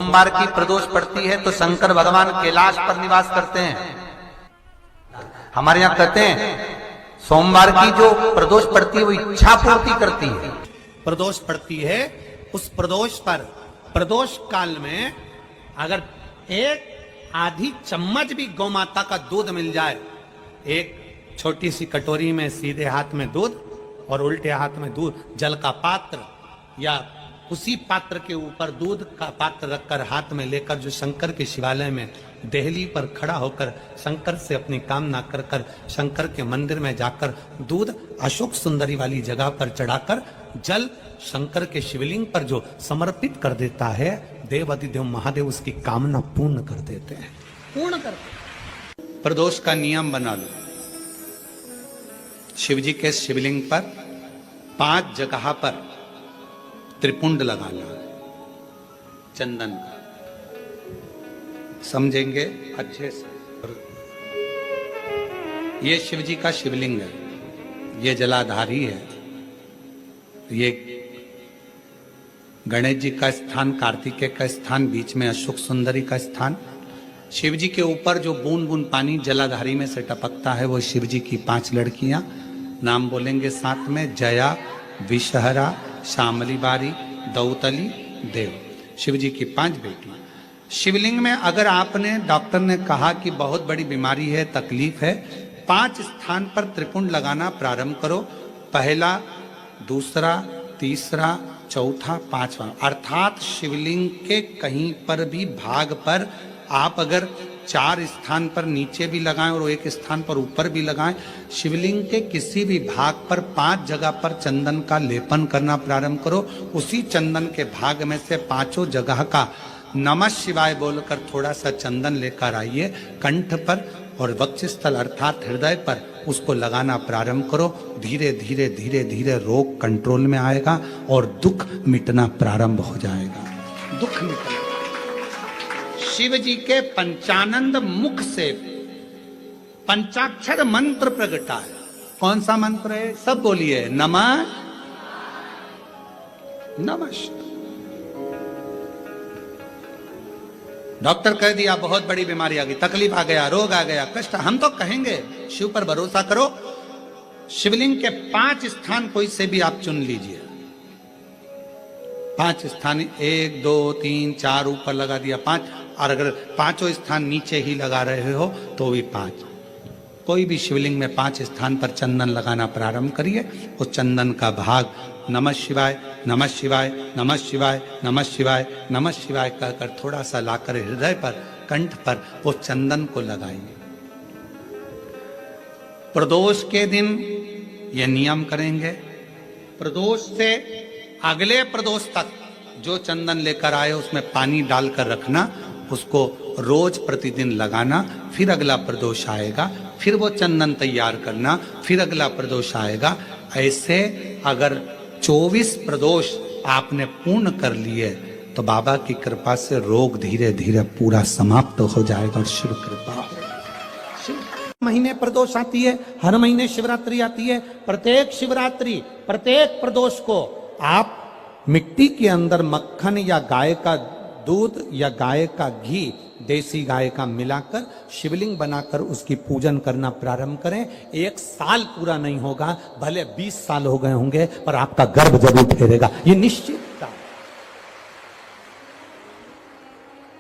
सोमवार की प्रदोष पड़ती है तो शंकर भगवान कैलाश पर निवास करते हैं। हमारे यहाँ कहते हैं सोमवार की जो प्रदोष पड़ती है वो इच्छा पूर्ति करती है। प्रदोष पड़ती है, उस प्रदोष पर प्रदोष काल में अगर एक आधी चम्मच भी गौ माता का दूध मिल जाए, एक छोटी सी कटोरी में सीधे हाथ में दूध और उल्टे हाथ में दूध, जल का पात्र या उसी पात्र के ऊपर दूध का पात्र रखकर हाथ में लेकर जो शंकर के शिवालय में देहली पर खड़ा होकर शंकर से अपनी कामना कर कर शंकर के मंदिर में जाकर दूध अशोक सुंदरी वाली जगह पर चढ़ाकर जल शंकर के शिवलिंग पर जो समर्पित कर देता है, देवाधिदेव महादेव उसकी कामना पूर्ण कर देते हैं, पूर्ण करते हैं। प्रदोष का नियम बना लो, शिव जी के शिवलिंग पर 5 जगह पर त्रिपुंड लगाना है चंदन का, समझेंगे अच्छे से। ये शिव जी का शिवलिंग है, ये जलाधारी है, ये गणेश जी का स्थान, कार्तिकेय का स्थान, बीच में अशोक सुंदरी का स्थान। शिव जी के ऊपर जो बूंद बूंद पानी जलाधारी में से टपकता है वो शिव जी की 5 लड़कियां, नाम बोलेंगे साथ में, जया, विषहरा, श्यामली बारी, दौतली, देव। शिव जी की 5 बेटियां। शिवलिंग में अगर आपने, डॉक्टर ने कहा कि बहुत बड़ी बीमारी है, तकलीफ है, 5 स्थान पर त्रिपुंड लगाना प्रारंभ करो। पहला, दूसरा, तीसरा, चौथा, 5वां, अर्थात शिवलिंग के कहीं पर भी भाग पर आप अगर 4 स्थान पर नीचे भी लगाएं और 1 स्थान पर ऊपर भी लगाएं, शिवलिंग के किसी भी भाग पर 5 जगह पर चंदन का लेपन करना प्रारंभ करो। उसी चंदन के भाग में से 5 जगह का नमः शिवाय बोलकर थोड़ा सा चंदन लेकर आइए, कंठ पर और वक्षस्थल अर्थात हृदय पर उसको लगाना प्रारंभ करो। धीरे धीरे धीरे धीरे रोग कंट्रोल में आएगा और दुख मिटना प्रारंभ हो जाएगा। दुख मिटना। शिव जी के पंचानंद मुख से पंचाक्षर मंत्र प्रगटा है। कौन सा मंत्र है? सब बोलिए, नमः नमः। डॉक्टर कह दिया बहुत बड़ी बीमारी आ गई, तकलीफ आ गया, रोग आ गया, कष्ट, हम तो कहेंगे शिव पर भरोसा करो। शिवलिंग के 5 स्थान कोई से भी आप चुन लीजिए, 5 स्थान, 1 2 3 4 ऊपर लगा दिया 5, और अगर 5 स्थान नीचे ही लगा रहे हो तो भी 5। कोई भी शिवलिंग में 5 स्थान पर चंदन लगाना प्रारंभ करिए। उस चंदन का भाग नमः शिवाय नमः शिवाय नमः शिवाय नमः शिवाय नमः शिवाय कहकर थोड़ा सा लाकर हृदय पर, कंठ पर वो चंदन को लगाइए। प्रदोष के दिन ये नियम करेंगे। प्रदोष से अगले प्रदोष तक जो चंदन लेकर आए उसमें पानी डालकर रखना, उसको रोज प्रतिदिन लगाना। फिर अगला प्रदोष आएगा, फिर वो चंदन तैयार करना, फिर अगला प्रदोष आएगा। ऐसे अगर 24 प्रदोष आपने पूर्ण कर लिए तो बाबा की कृपा से रोग धीरे धीरे पूरा समाप्त हो जाएगा। और शिव कृपा, महीने प्रदोष आती है, हर महीने शिवरात्रि आती है। प्रत्येक शिवरात्रि, प्रत्येक प्रदोष को आप मिट्टी के अंदर मक्खन या गाय का दूध या गाय का घी, देसी गाय का मिलाकर शिवलिंग बनाकर उसकी पूजन करना प्रारंभ करें। 1 साल पूरा नहीं होगा, भले 20 साल हो गए होंगे, पर आपका गर्भ जरूर फेरेगा, ये निश्चित था।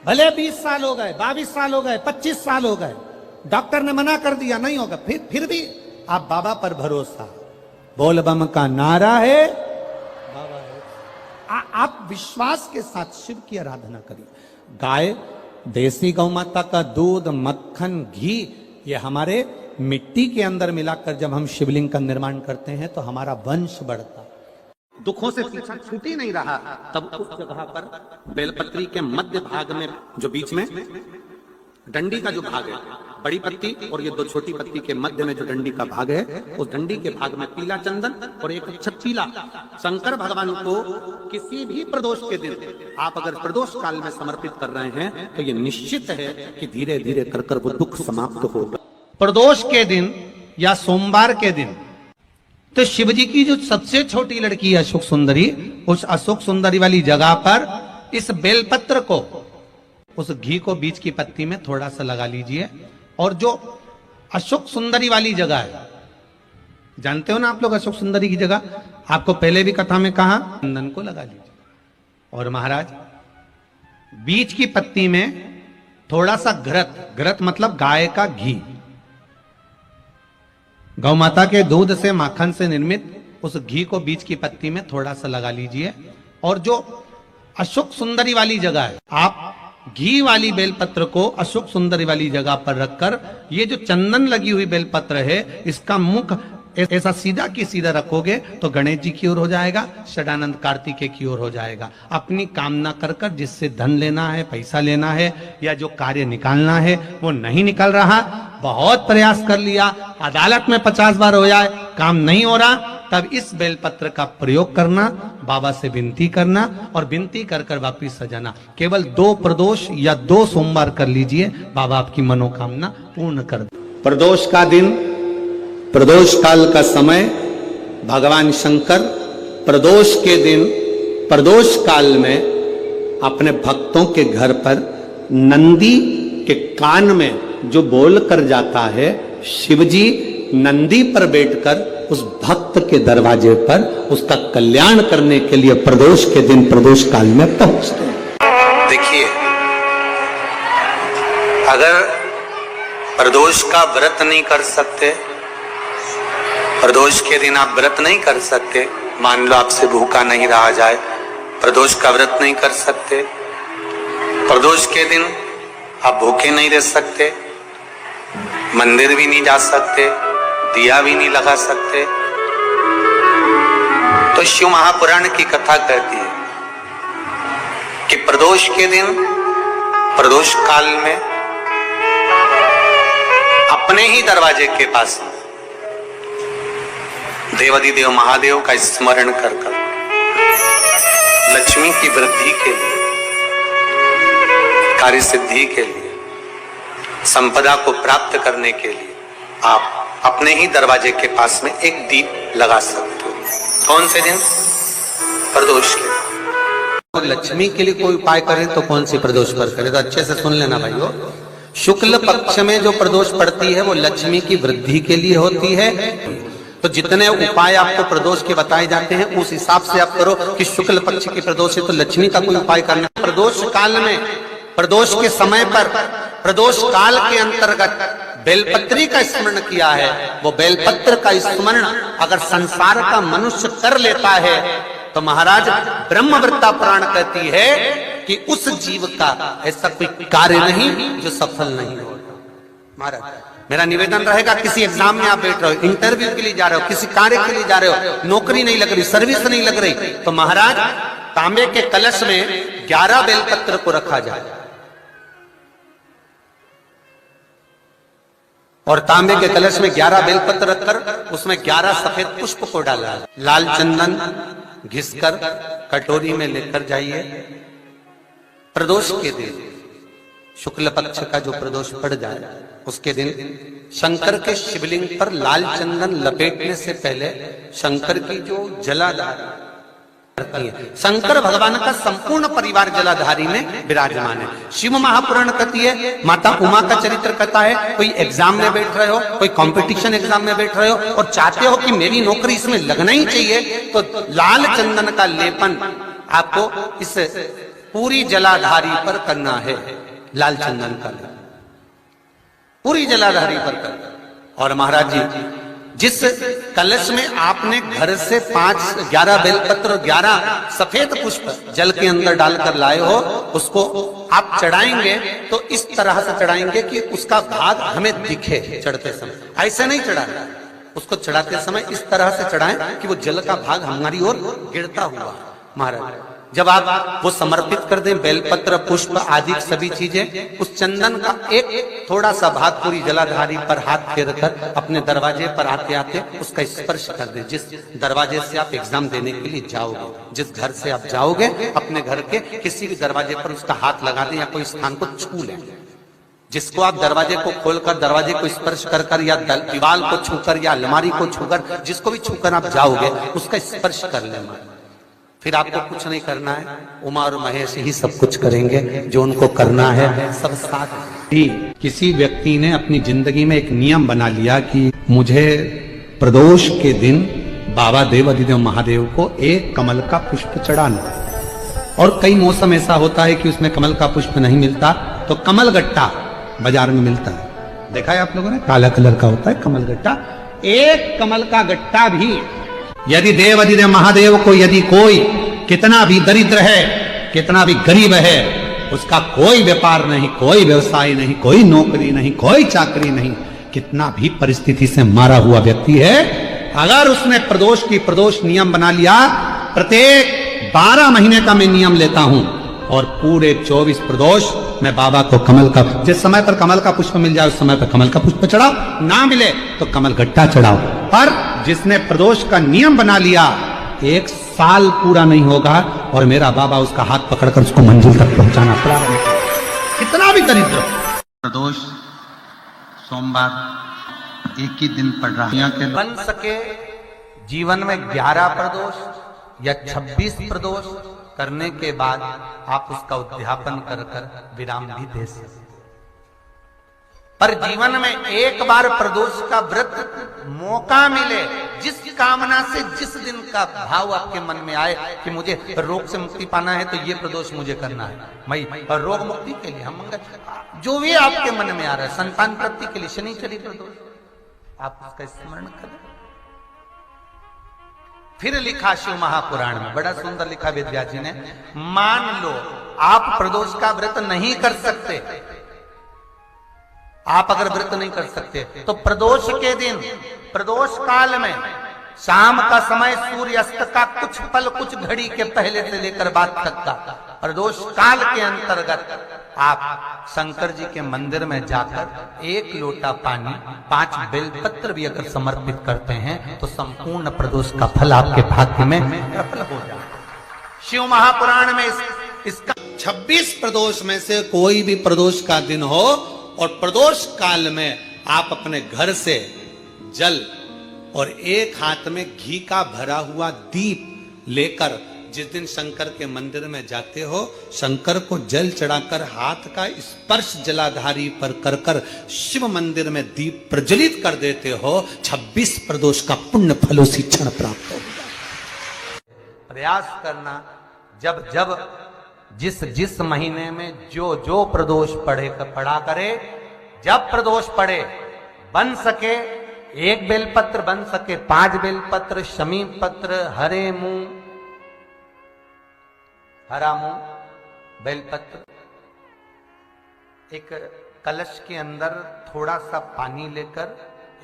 भले 20 साल हो गए, 22 साल हो गए, 25 साल हो गए, डॉक्टर ने मना कर दिया नहीं होगा, फिर भी आप बाबा पर भरोसा, बोल बम का नारा है, बाबा है। आप विश्वास के साथ शिव की आराधना करिए। गाय, देसी गौ माता का दूध, मक्खन, घी, ये हमारे मिट्टी के अंदर मिलाकर जब हम शिवलिंग का निर्माण करते हैं तो हमारा वंश बढ़ता, दुखों से पीछा छूट ही नहीं रहा। तब उस जगह पर बेलपत्री के मध्य भाग में, जो बीच में डंडी का जो भाग है, बड़ी पत्ती और ये 2 छोटी पत्ती के मध्य में जो डंडी का भाग है, उस डंडी के भाग में पीला चंदन और एक छत्तीला शंकर भगवान को किसी भी प्रदोष के दिन आप अगर प्रदोष काल में समर्पित कर रहे हैं तो ये निश्चित है कि धीरे धीरे कर कर वो दुख समाप्त होगा। प्रदोष के दिन या सोमवार के दिन तो शिव जी की जो सबसे छोटी लड़की है अशोक सुंदरी, उस अशोक सुंदरी वाली जगह पर इस बेलपत्र को उस घी को बीच की पत्ती में थोड़ा सा लगा लीजिए, और जो अशोक सुंदरी वाली जगह है, जानते हो ना आप लोग अशोक सुंदरी की जगह, आपको पहले भी कथा में कहा, चंदन को लगा लीजिए। और महाराज बीच की पत्ती में थोड़ा सा घृत, घृत मतलब गाय का घी, गौ माता के दूध से माखन से निर्मित उस घी को बीच की पत्ती में थोड़ा सा लगा लीजिए। और जो अशोक सुंदरी वाली जगह है, आप घी वाली बेलपत्र को अशोक सुंदरी वाली जगह पर रखकर ये जो चंदन लगी हुई बेलपत्र है, इसका मुख ऐसा सीधा की सीधा रखोगे तो गणेश जी की ओर हो जाएगा, षडानंद कार्तिकेय की ओर हो जाएगा। अपनी कामना कर कर जिससे धन लेना है, पैसा लेना है, या जो कार्य निकालना है वो नहीं निकल रहा, बहुत प्रयास कर लिया, अदालत में 50 बार हो जाए, काम नहीं हो रहा, तब इस बेलपत्र का प्रयोग करना, बाबा से विनती करना और विनती कर कर वापिस सजाना। केवल 2 प्रदोष या 2 सोमवार कर लीजिए, बाबा आपकी मनोकामना पूर्ण कर दे। प्रदोष का दिन, प्रदोष काल का समय, भगवान शंकर प्रदोष के दिन, प्रदोष काल में अपने भक्तों के घर पर नंदी के कान में जो बोल कर जाता है, शिवजी नंदी पर बैठकर उस भक्त के दरवाजे पर उसका कल्याण करने के लिए प्रदोष के दिन, प्रदोष काल में पहुंचते हैं। देखिए, अगर प्रदोष का व्रत नहीं कर सकते, प्रदोष के दिन आप व्रत नहीं कर सकते, मान लो आपसे भूखा नहीं रहा जाए, प्रदोष का व्रत नहीं कर सकते, प्रदोष के दिन आप भूखे नहीं रह सकते, मंदिर भी नहीं जा सकते, दिया भी नहीं लगा सकते, तो शिव महापुराण की कथा कहती है कि प्रदोष के दिन, प्रदोष काल में अपने ही दरवाजे के पास देवाधिदेव महादेव का स्मरण कर कर लक्ष्मी की वृद्धि के लिए, कार्य सिद्धि के लिए, संपदा को प्राप्त करने के लिए आप अपने ही दरवाजे के पास में एक दीप लगा सकते हो। कौन से दिन? प्रदोष के। लक्ष्मी के लिए कोई उपाय करें तो कौन सी प्रदोष पर करें? तो अच्छे से सुन लेना भाइयों, शुक्ल पक्ष में जो प्रदोष पड़ती है वो लक्ष्मी की वृद्धि के लिए होती है। तो जितने उपाय आपको प्रदोष के बताए जाते हैं उस हिसाब से आप करो कि शुक्ल पक्ष की प्रदोष है तो लक्ष्मी का कोई उपाय करना। प्रदोष काल में, प्रदोष के समय पर, प्रदोष काल के अंतर्गत बेलपत्री का स्मरण किया है। वो बेलपत्र का स्मरण अगर संसार का मनुष्य कर लेता है तो महाराज ब्रह्मवृत्ता पुराण कहती है कि उस जीव का ऐसा कोई कार्य नहीं जो सफल नहीं होता। महाराज मेरा निवेदन रहेगा, किसी एग्जाम में आप बैठ रहे हो, इंटरव्यू के लिए जा रहे हो, किसी कार्य के लिए जा रहे हो, नौकरी नहीं लग रही, सर्विस नहीं लग रही, तो महाराज तांबे के कलश में 11 बेलपत्र को रखा जाए और तांबे के कलश में 11 बेलपत्र रखकर उसमें 11 सफेद पुष्प को डाला, लाल चंदन घिसकर कटोरी में लेकर जाइए। प्रदोष के दिन, शुक्ल पक्ष का जो प्रदोष पड़ जाए उसके दिन शंकर के शिवलिंग पर लाल चंदन लपेटने से पहले शंकर की जो जलाधार करती है, शंकर भगवान का संपूर्ण परिवार जलाधारी में विराजमान है। शिव महापुराण कहती है, माता उमा का चरित्र कहता है, कोई एग्जाम में बैठ रहे हो, कोई कंपटीशन एग्जाम में बैठ रहे हो और चाहते हो कि मेरी नौकरी इसमें लगना ही चाहिए, तो लाल चंदन का लेपन आपको इस पूरी जलाधारी पर करना है। लाल चंदन का लेपन पूरी जलाधारी पर कर। और महाराज जी, जिस कलश में आपने घर से 11 बेलपत्र और 11 सफेद पुष्प जल के अंदर डालकर लाए हो, उसको आप चढ़ाएंगे तो इस तरह से चढ़ाएंगे कि उसका भाग हमें दिखे चढ़ते समय। ऐसे नहीं चढ़ाना, उसको चढ़ाते समय इस तरह से चढ़ाएं कि वो जल का भाग हमारी ओर गिरता हुआ। महाराज जब आप वो समर्पित कर दें, बेलपत्र पुष्प आदि सभी चीजें, उस चंदन का एक थोड़ा सा भाग पूरी जलाधारी पर हाथ फेर कर अपने दरवाजे पर आते आते उसका स्पर्श कर दें। जिस दरवाजे से आप एग्जाम देने के लिए जाओगे, जिस घर से आप जाओगे, अपने घर के किसी भी दरवाजे पर उसका हाथ लगा दें या कोई स्थान को छू लें। जिसको आप दरवाजे को खोलकर, दरवाजे को स्पर्श कर कर या दीवार को छूकर या अलमारी को छूकर, जिसको भी छूकर आप जाओगे उसका स्पर्श कर लेना। फिर आपको कुछ नहीं करना है, उमा और महेश ही सब कुछ करेंगे, जो उनको करना है सब साथ ही। किसी व्यक्ति ने अपनी जिंदगी में एक नियम बना लिया कि मुझे प्रदोष के दिन बाबा देव अधिदेव महादेव को एक कमल का पुष्प चढ़ाना। और कई मौसम ऐसा होता है कि उसमें कमल का पुष्प नहीं मिलता, तो कमल गट्टा बाजार में मिलता है, देखा है आप लोगों ने, काला कलर का होता है कमल गट्टा। एक कमल का गट्टा भी यदि देव अधिदेव महादेव को, यदि कोई कितना भी दरिद्र है, कितना भी गरीब है, उसका कोई व्यापार नहीं, कोई व्यवसाय नहीं, कोई नौकरी नहीं, कोई चाकरी नहीं, कितना भी परिस्थिति से मारा हुआ व्यक्ति है, अगर उसने प्रदोष नियम बना लिया, प्रत्येक 12 महीने का मैं नियम लेता हूं और पूरे 24 प्रदोष मैं बाबा को कमल का, जिस समय पर कमल का पुष्प मिल जाए उस समय पर कमल का पुष्प चढ़ाओ, ना मिले तो कमल गट्टा चढ़ाओ। पर जिसने प्रदोष का नियम बना लिया, 1 साल पूरा नहीं होगा और मेरा बाबा उसका हाथ पकड़कर उसको मंजिल तक पहुंचाना प्रारंभ, कितना भी दरिद्र। प्रदोष सोमवार एक ही दिन पड़ रहा है, बन सके जीवन में 11 प्रदोष या 26 प्रदोष करने के बाद आप उसका उद्यापन कर विराम भी दे सकते। पर जीवन में एक बार प्रदोष का व्रत मौका मिले, जिस कामना से, जिस दिन का भाव आपके मन में आए कि मुझे रोग से मुक्ति पाना है तो ये प्रदोष मुझे करना है, मैं रोग मुक्ति के लिए, हम मंगल, जो भी आपके मन में आ रहा है, संतान प्राप्ति के लिए शनिचरी प्रदोष, आप उसका स्मरण करें। फिर लिखा शिव महापुराण में, बड़ा सुंदर लिखा वेदव्यास जी ने, मान लो आप प्रदोष का व्रत नहीं कर सकते, आप अगर व्रत नहीं कर सकते तो प्रदोष के दिन, प्रदोष काल में शाम का समय सूर्यास्त का कुछ पल, कुछ घड़ी के पहले से लेकर बाद तक का प्रदोष काल के अंतर्गत आप शंकर जी के मंदिर में जाकर 1 लोटा पानी, 5 बेलपत्र भी अगर समर्पित करते हैं तो संपूर्ण प्रदोष का फल आपके भाग्य में प्रबल हो जाए। शिव महापुराण में इसका 26 प्रदोष में से कोई भी प्रदोष का दिन हो और प्रदोष काल में आप अपने घर से जल और एक हाथ में घी का भरा हुआ दीप लेकर जिस दिन शंकर के मंदिर में जाते हो, शंकर को जल चढ़ाकर हाथ का स्पर्श जलाधारी पर कर कर शिव मंदिर में दीप प्रज्वलित कर देते हो, 26 प्रदोष का पुण्य फल उसी क्षण प्राप्त हो। प्रयास करना, जब जब जिस महीने में जो प्रदोष पड़ा करे, जब प्रदोष पड़े, बन सके 1 बेलपत्र, बन सके 5 बेलपत्र, शमी पत्र, हरे मुंह, हरा मुंह, बेलपत्र, एक कलश के अंदर थोड़ा सा पानी लेकर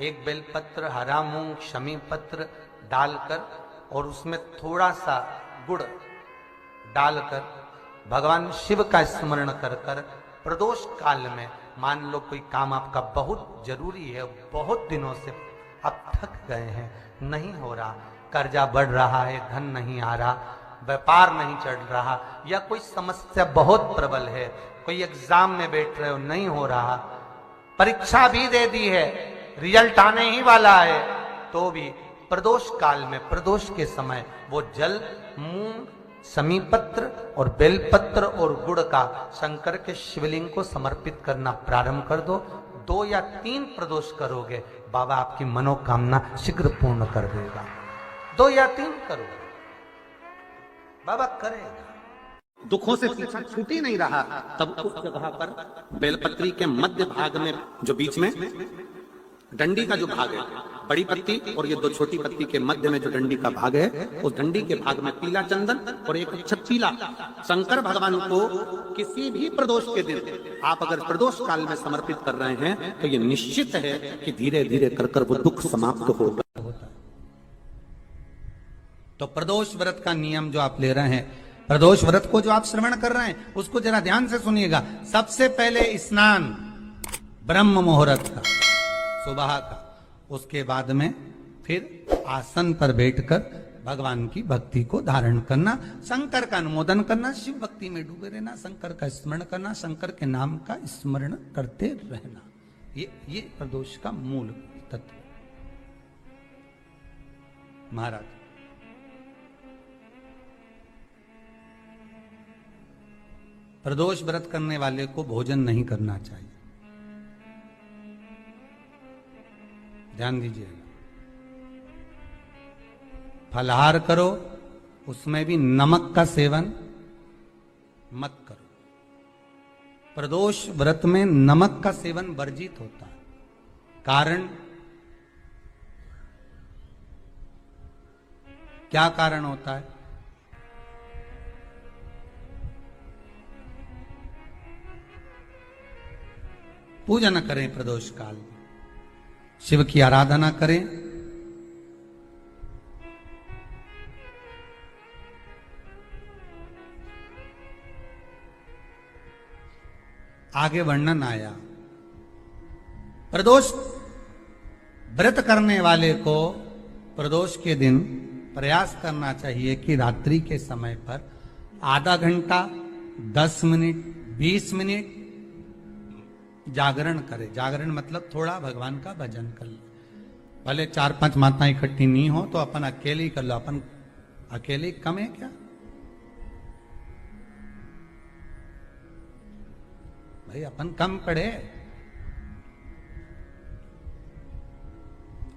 1 बेलपत्र, हरा मूंग, शमी पत्र डालकर और उसमें थोड़ा सा गुड़ डालकर भगवान शिव का स्मरण कर कर प्रदोष काल में, मान लो कोई काम आपका बहुत जरूरी है, बहुत दिनों से आप थक गए हैं, नहीं हो रहा, कर्जा बढ़ रहा है, धन नहीं आ रहा, व्यापार नहीं चढ़ रहा, या कोई समस्या बहुत प्रबल है, कोई एग्जाम में बैठ रहे हो, नहीं हो रहा, परीक्षा भी दे दी है, रिजल्ट आने ही वाला है, तो भी प्रदोष काल में, प्रदोष के समय वो जल, मूंग, समीपत्र और बेलपत्र और गुड़ का शंकर के शिवलिंग को समर्पित करना प्रारंभ कर दो। 2 या 3 प्रदोष करोगे, बाबा आपकी मनोकामना शीघ्र पूर्ण कर देगा। 2 या 3 करो, बाबा करेगा। दुखों से पीछा छूट ही नहीं रहा, तब उस जगह पर बेलपत्री के मध्य भाग में, जो बीच में डंडी का जो भाग है, बड़ी पत्ती और ये 2 छोटी पत्ती के मध्य में जो डंडी का भाग है, उस डंडी के भाग में पीला चंदन और एक अक्षत पीला शंकर भगवान को किसी भी प्रदोष के दिन आप अगर प्रदोष काल में समर्पित कर रहे हैं तो ये निश्चित है कि धीरे धीरे कर कर वो दुख समाप्त होगा। तो प्रदोष व्रत का नियम जो आप ले रहे हैं, प्रदोष व्रत को जो आप श्रवण कर रहे हैं, उसको जरा ध्यान से सुनिएगा। सबसे पहले स्नान ब्रह्म मुहूर्त का, सुबह का, उसके बाद में फिर आसन पर बैठकर भगवान की भक्ति को धारण करना, शंकर का अनुमोदन करना, शिव भक्ति में डूबे रहना, शंकर का स्मरण करना, शंकर के नाम का स्मरण करते रहना, ये प्रदोष का मूल तत्व। महाराज प्रदोष व्रत करने वाले को भोजन नहीं करना चाहिए। ध्यान दीजिएगा। फलाहार करो, उसमें भी नमक का सेवन मत करो। प्रदोष व्रत में नमक का सेवन वर्जित होता है। कारण क्या कारण होता है? पूजन करें प्रदोष काल में, शिव की आराधना करें, आगे वर्णन आया। प्रदोष व्रत करने वाले को प्रदोष के दिन प्रयास करना चाहिए कि रात्रि के समय पर आधा घंटा, 10 मिनट, 20 मिनट जागरण करे। जागरण मतलब थोड़ा भगवान का भजन कर ले। भले 4-5 माताएं इकट्ठी नहीं हो तो अपन अकेले ही कर लो। अपन अकेले कम है क्या भाई? अपन कम पड़े।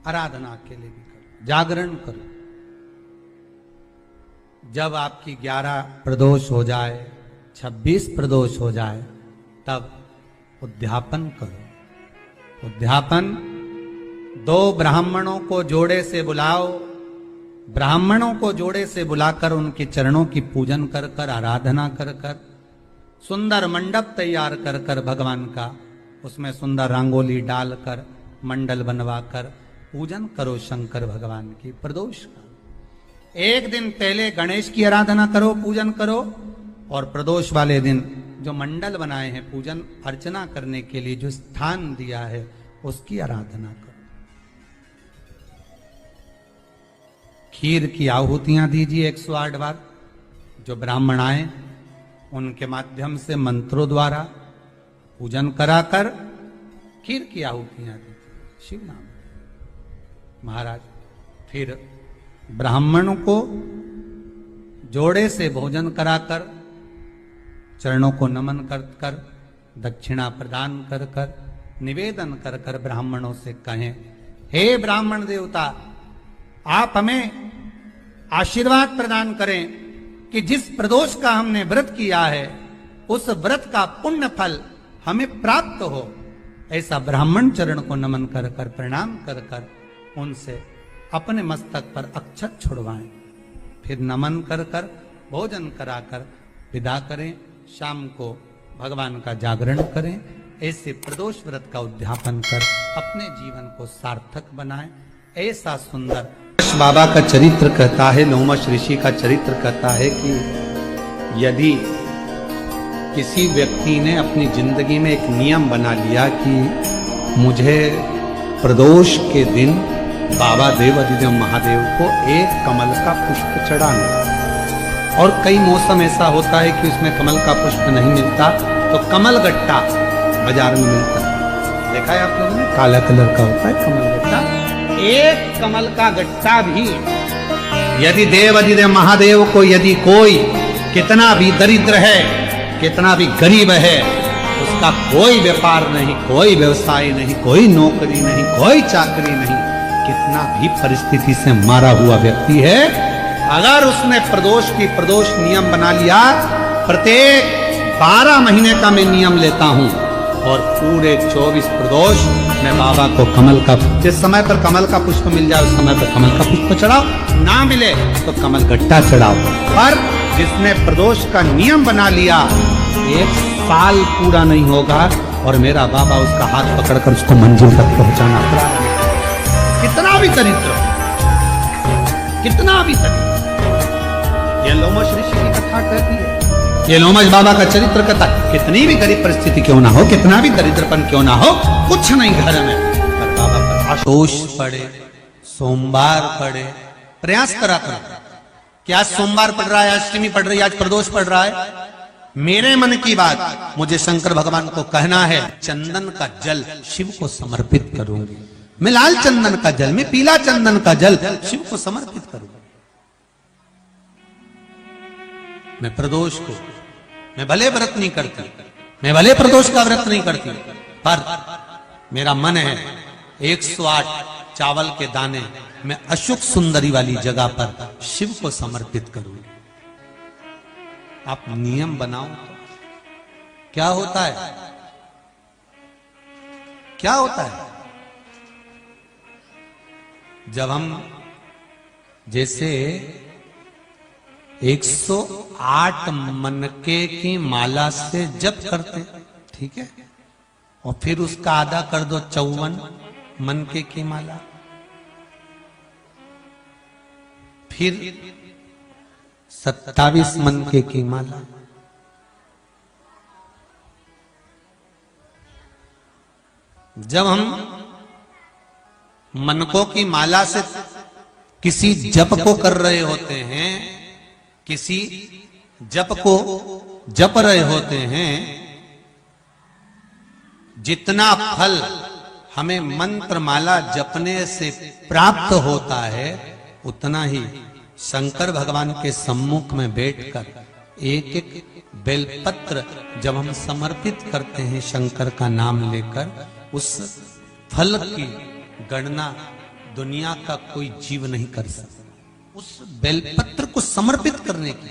आराधना अकेले भी करो, जागरण करो। जब आपकी 11 प्रदोष हो जाए, 26 प्रदोष हो जाए, तब उद्यापन करो। उद्यापन 2 ब्राह्मणों को जोड़े से बुलाओ। ब्राह्मणों को जोड़े से बुलाकर उनके चरणों की पूजन कर कर, आराधना कर कर, सुंदर मंडप तैयार कर कर भगवान का, उसमें सुंदर रंगोली डालकर, मंडल बनवाकर पूजन करो शंकर भगवान की प्रदोष का। एक दिन पहले गणेश की आराधना करो, पूजन करो, और प्रदोष वाले दिन जो मंडल बनाए हैं पूजन अर्चना करने के लिए, जो स्थान दिया है, उसकी आराधना करो। खीर की आहुतियां दीजिए 108 बार। जो ब्राह्मण आए उनके माध्यम से मंत्रों द्वारा पूजन कराकर खीर की आहुतियां दीजिए शिव नाम महाराज। फिर ब्राह्मणों को जोड़े से भोजन कराकर, चरणों को नमन कर कर, दक्षिणा प्रदान कर कर, निवेदन कर कर ब्राह्मणों से कहें, हे ब्राह्मण देवता, आप हमें आशीर्वाद प्रदान करें कि जिस प्रदोष का हमने व्रत किया है उस व्रत का पुण्य फल हमें प्राप्त हो। ऐसा ब्राह्मण चरण को नमन कर कर, प्रणाम कर कर उनसे अपने मस्तक पर अक्षत छुड़वाएं। फिर नमन कर कर, भोजन कराकर विदा करें। शाम को भगवान का जागरण करें। ऐसे प्रदोष व्रत का उद्यापन कर अपने जीवन को सार्थक बनाएं। ऐसा सुंदर बाबा का चरित्र कहता है, लोमश ऋषि का चरित्र कहता है कि यदि किसी व्यक्ति ने अपनी जिंदगी में एक नियम बना लिया कि मुझे प्रदोष के दिन बाबा देवाधिदेव महादेव को एक कमल का पुष्प चढ़ाना, और कई मौसम ऐसा होता है कि उसमें कमल का पुष्प नहीं मिलता तो कमल गट्टा बाजार में मिलता है। देखा है आप लोगों ने? काला कलर का होता है कमल गट्टा। एक कमल का गट्टा भी यदि देवाधिदेव महादेव को, यदि कोई कितना भी दरिद्र है, कितना भी गरीब है, उसका कोई व्यापार नहीं, कोई व्यवसाय नहीं, कोई नौकरी नहीं, कोई चाकरी नहीं, कितना भी परिस्थिति से मारा हुआ व्यक्ति है, अगर उसने प्रदोष नियम बना लिया, प्रत्येक 12 महीने का मैं नियम लेता हूं और पूरे 24 प्रदोष मैं बाबा को कमल का, जिस समय पर कमल का पुष्प मिल जाए उस समय पर कमल का पुष्प चढ़ाओ, ना मिले तो कमल गट्टा चढ़ाओ। पर जिसने प्रदोष का नियम बना लिया, 1 साल पूरा नहीं होगा और मेरा बाबा उसका हाथ पकड़कर उसको मंजिल तक पहुंचाना पड़ा। कितना भी दरिद्र, कितना भी दरिद्र। ये लोमश ऋषि की कथा कहती है, ये लोमश बाबा का चरित्र कहता है, कितनी भी गरीब परिस्थिति क्यों ना हो, कितना भी दरिद्रपन क्यों ना हो, कुछ नहीं घर में, पर बाबा पर आशोष पड़े, सोमवार पड़े, प्रयास करा करो। क्या सोमवार पड़ रहा है, अष्टमी पड़ रही है, आज प्रदोष पड़ रहा है, मेरे मन की बात मुझे शंकर भगवान को कहना है, चंदन का जल शिव को समर्पित करूंगी। मैं लाल चंदन का जल, मैं पीला चंदन का जल शिव को समर्पित करूंगा। मैं प्रदोष को मैं भले व्रत नहीं करती, मैं भले प्रदोष का व्रत नहीं करती, पर मेरा मन है 108 चावल के दाने मैं अशोक सुंदरी वाली जगह पर शिव को समर्पित करूं। आप नियम बनाओ तो क्या होता है, क्या होता है जब हम जैसे 108 मनके की माला से जप करते, ठीक है, और फिर उसका आधा कर दो 54 मनके की माला, फिर 27 मनके की माला, जब हम मनकों की माला से किसी जप को कर रहे होते हैं, किसी जप को जप रहे होते हैं, जितना फल हमें मंत्र माला जपने से प्राप्त होता है, उतना ही शंकर भगवान के सम्मुख में बैठकर एक एक बेलपत्र जब हम समर्पित करते हैं शंकर का नाम लेकर, उस फल की गणना दुनिया का कोई जीव नहीं कर सकता। उस बेलपत्र को समर्पित करने की